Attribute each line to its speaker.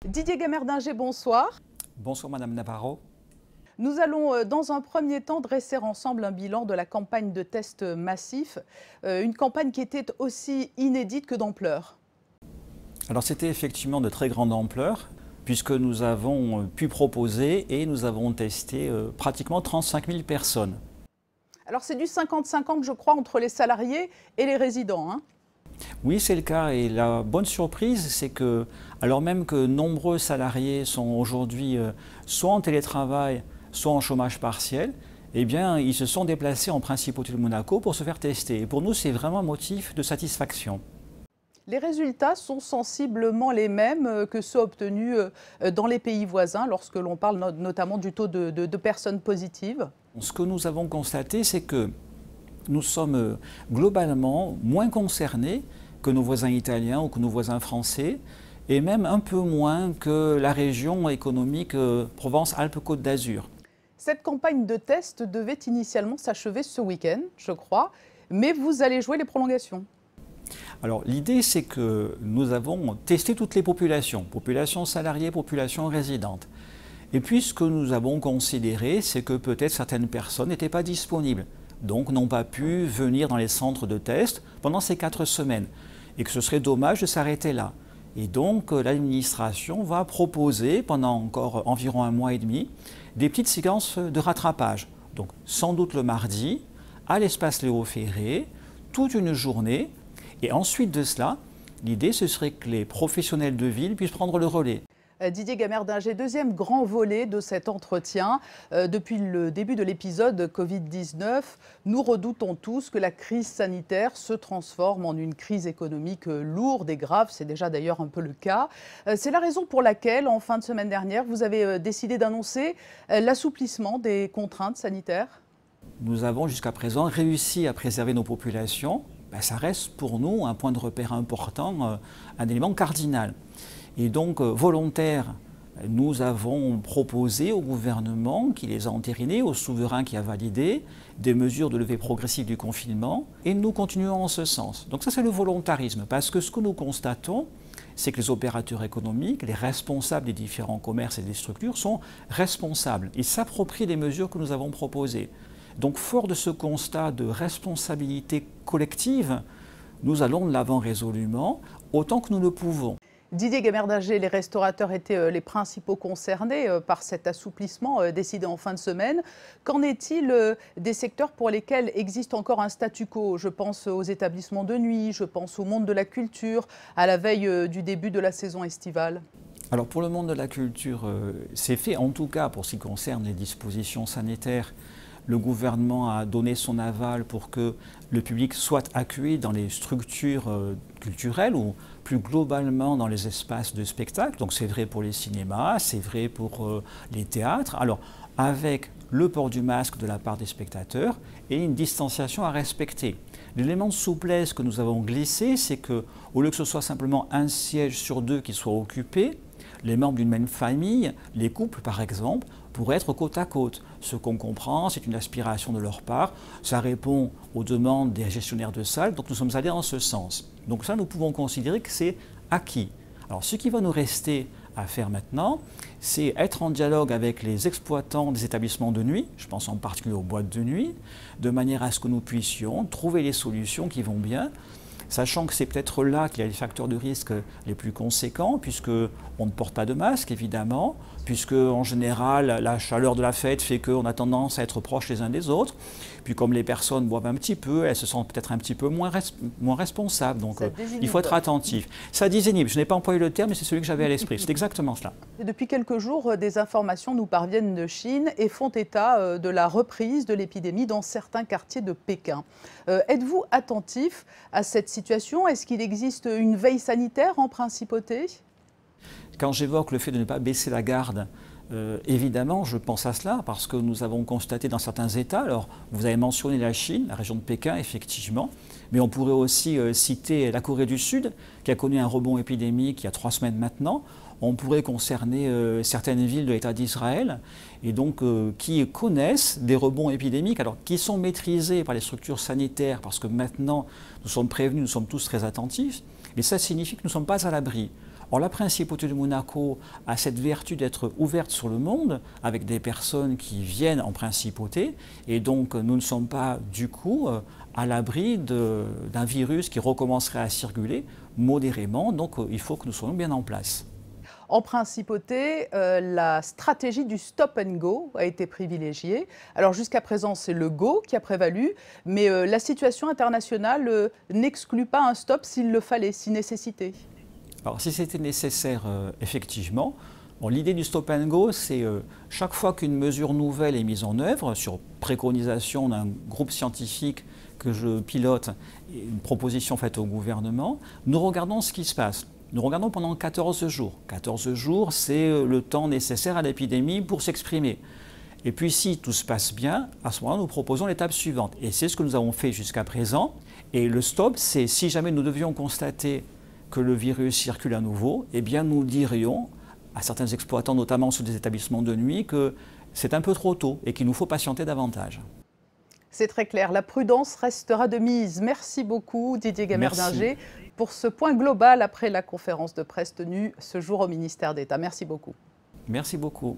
Speaker 1: Didier Gamerdinger, bonsoir.
Speaker 2: Bonsoir Madame Navarro.
Speaker 1: Nous allons dans un premier temps dresser ensemble un bilan de la campagne de tests massifs, une campagne qui était aussi inédite que d'ampleur.
Speaker 2: Alors c'était effectivement de très grande ampleur puisque nous avons pu proposer et nous avons testé pratiquement 35 000 personnes.
Speaker 1: Alors c'est du 50-50 je crois entre les salariés et les résidents, hein.
Speaker 2: Oui, c'est le cas et la bonne surprise, c'est que alors même que nombreux salariés sont aujourd'hui soit en télétravail, soit en chômage partiel, eh bien, ils se sont déplacés en Principauté de Monaco pour se faire tester. Et pour nous, c'est vraiment un motif de satisfaction.
Speaker 1: Les résultats sont sensiblement les mêmes que ceux obtenus dans les pays voisins lorsque l'on parle notamment du taux de personnes positives.
Speaker 2: Ce que nous avons constaté, c'est que nous sommes globalement moins concernés que nos voisins italiens ou que nos voisins français, et même un peu moins que la région économique Provence-Alpes-Côte d'Azur.
Speaker 1: Cette campagne de test devait initialement s'achever ce week-end, je crois, mais vous allez jouer les prolongations.
Speaker 2: Alors l'idée, c'est que nous avons testé toutes les populations, population salariée, population résidente. Et puis ce que nous avons considéré, c'est que peut-être certaines personnes n'étaient pas disponibles, donc n'ont pas pu venir dans les centres de test pendant ces 4 semaines, et que ce serait dommage de s'arrêter là. Et donc l'administration va proposer pendant encore environ 1 mois et demi des petites séquences de rattrapage. Donc sans doute le mardi, à l'espace Léo Ferré, toute une journée, et ensuite de cela, l'idée ce serait que les professionnels de ville puissent prendre le relais.
Speaker 1: Didier Gamerdinger, deuxième grand volet de cet entretien. Depuis le début de l'épisode Covid-19, nous redoutons tous que la crise sanitaire se transforme en une crise économique lourde et grave. C'est déjà d'ailleurs un peu le cas. C'est la raison pour laquelle, en fin de semaine dernière, vous avez décidé d'annoncer l'assouplissement des contraintes sanitaires.
Speaker 2: Nous avons jusqu'à présent réussi à préserver nos populations. Ça reste pour nous un point de repère important, un élément cardinal. Et donc, volontaire, nous avons proposé au gouvernement qui les a entérinés, au souverain qui a validé, des mesures de levée progressive du confinement, et nous continuons en ce sens. Donc ça, c'est le volontarisme, parce que ce que nous constatons, c'est que les opérateurs économiques, les responsables des différents commerces et des structures sont responsables. Ils s'approprient les mesures que nous avons proposées. Donc, fort de ce constat de responsabilité collective, nous allons de l'avant résolument, autant que nous le pouvons.
Speaker 1: Didier Gamerdinger, les restaurateurs étaient les principaux concernés par cet assouplissement décidé en fin de semaine. Qu'en est-il des secteurs pour lesquels existe encore un statu quo? Je pense aux établissements de nuit, je pense au monde de la culture, à la veille du début de la saison estivale.
Speaker 2: Alors pour le monde de la culture, c'est fait, en tout cas pour ce qui concerne les dispositions sanitaires. Le gouvernement a donné son aval pour que le public soit accueilli dans les structures culturelles ou plus globalement dans les espaces de spectacle. Donc c'est vrai pour les cinémas, c'est vrai pour les théâtres. Alors avec le port du masque de la part des spectateurs et une distanciation à respecter. L'élément de souplesse que nous avons glissé, c'est qu'au lieu que ce soit simplement un siège sur 2 qui soit occupé, les membres d'une même famille, les couples par exemple, pourraient être côte à côte. Ce qu'on comprend, c'est une aspiration de leur part. Ça répond aux demandes des gestionnaires de salles, donc nous sommes allés dans ce sens. Donc ça, nous pouvons considérer que c'est acquis. Alors ce qui va nous rester à faire maintenant, c'est être en dialogue avec les exploitants des établissements de nuit, je pense en particulier aux boîtes de nuit, de manière à ce que nous puissions trouver les solutions qui vont bien, sachant que c'est peut-être là qu'il y a les facteurs de risque les plus conséquents, puisqu'on ne porte pas de masque, évidemment, puisque en général, la chaleur de la fête fait qu'on a tendance à être proches les uns des autres. Puis comme les personnes boivent un petit peu, elles se sentent peut-être un petit peu moins responsables. Donc il faut être attentif. Ça désinhibe, je n'ai pas employé le terme, mais c'est celui que j'avais à l'esprit. C'est exactement cela.
Speaker 1: Depuis quelques jours, des informations nous parviennent de Chine et font état de la reprise de l'épidémie dans certains quartiers de Pékin. Êtes-vous attentif à cette situation? Est-ce qu'il existe une veille sanitaire en principauté?
Speaker 2: Quand j'évoque le fait de ne pas baisser la garde, évidemment, je pense à cela parce que nous avons constaté dans certains États, alors vous avez mentionné la Chine, la région de Pékin, effectivement, mais on pourrait aussi citer la Corée du Sud, qui a connu un rebond épidémique il y a 3 semaines maintenant. On pourrait concerner certaines villes de l'État d'Israël, et donc qui connaissent des rebonds épidémiques, alors qui sont maîtrisés par les structures sanitaires, parce que maintenant nous sommes prévenus, nous sommes tous très attentifs, mais ça signifie que nous ne sommes pas à l'abri. Or, la principauté de Monaco a cette vertu d'être ouverte sur le monde, avec des personnes qui viennent en principauté, et donc nous ne sommes pas du coup à l'abri d'un virus qui recommencerait à circuler modérément, donc il faut que nous soyons bien en place.
Speaker 1: En principauté, la stratégie du stop and go a été privilégiée. Alors jusqu'à présent, c'est le go qui a prévalu, mais la situation internationale n'exclut pas un stop s'il le fallait, si nécessité.
Speaker 2: Alors si c'était nécessaire, effectivement, bon, l'idée du stop and go, c'est chaque fois qu'une mesure nouvelle est mise en œuvre, sur préconisation d'un groupe scientifique que je pilote, une proposition faite au gouvernement, nous regardons ce qui se passe. Nous regardons pendant 14 jours. 14 jours, c'est le temps nécessaire à l'épidémie pour s'exprimer. Et puis si tout se passe bien, à ce moment-là, nous proposons l'étape suivante. Et c'est ce que nous avons fait jusqu'à présent. Et le stop, c'est si jamais nous devions constater que le virus circule à nouveau, eh bien nous dirions à certains exploitants, notamment sur des établissements de nuit, que c'est un peu trop tôt et qu'il nous faut patienter davantage.
Speaker 1: C'est très clair, la prudence restera de mise. Merci beaucoup Didier Gamerdinger pour ce point global après la conférence de presse tenue ce jour au ministère d'État. Merci beaucoup.
Speaker 2: Merci beaucoup.